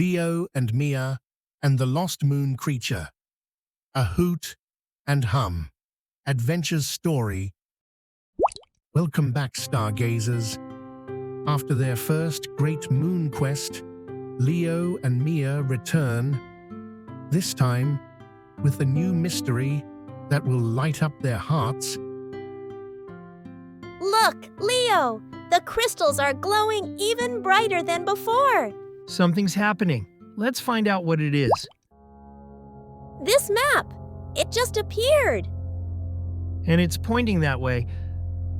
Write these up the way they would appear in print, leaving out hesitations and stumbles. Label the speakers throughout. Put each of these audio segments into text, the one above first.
Speaker 1: Leo and Mia and the Lost Moon Creature. A Hoot and Hum. Adventure's story. Welcome back, stargazers. After their first great moon quest, Leo and Mia return, this time with a new mystery that will light up their hearts.
Speaker 2: Look, Leo! The crystals are glowing even brighter than before.
Speaker 3: Something's happening. Let's find out what it is.
Speaker 2: This map! It just appeared!
Speaker 3: And it's pointing that way.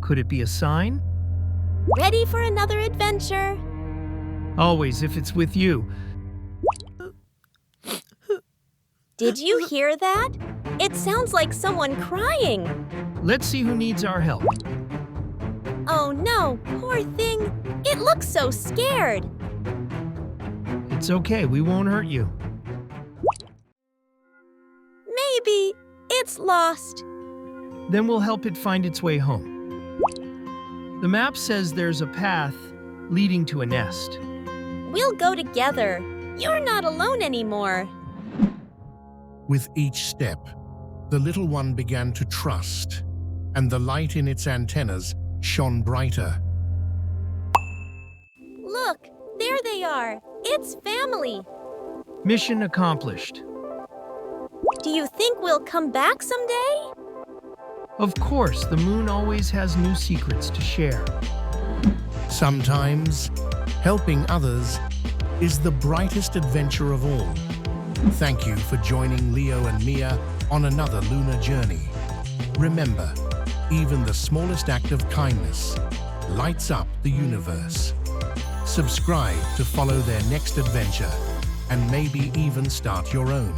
Speaker 3: Could it be a sign?
Speaker 2: Ready for another adventure?
Speaker 3: Always, if it's with you.
Speaker 2: Did you hear that? It sounds like someone crying.
Speaker 3: Let's see who needs our help.
Speaker 2: Oh no, poor thing. It looks so scared.
Speaker 3: It's okay, we won't hurt you.
Speaker 2: Maybe it's lost.
Speaker 3: Then we'll help it find its way home. The map says there's a path leading to a nest.
Speaker 2: We'll go together. You're not alone anymore.
Speaker 1: With each step, the little one began to trust, and the light in its antennas shone brighter.
Speaker 2: Look, there they are. It's family.
Speaker 3: Mission accomplished.
Speaker 2: Do you think we'll come back someday?
Speaker 3: Of course, the moon always has new secrets to share.
Speaker 1: Sometimes, helping others is the brightest adventure of all. Thank you for joining Leo and Mia on another lunar journey. Remember, even the smallest act of kindness lights up the universe. Subscribe to follow their next adventure and maybe even start your own.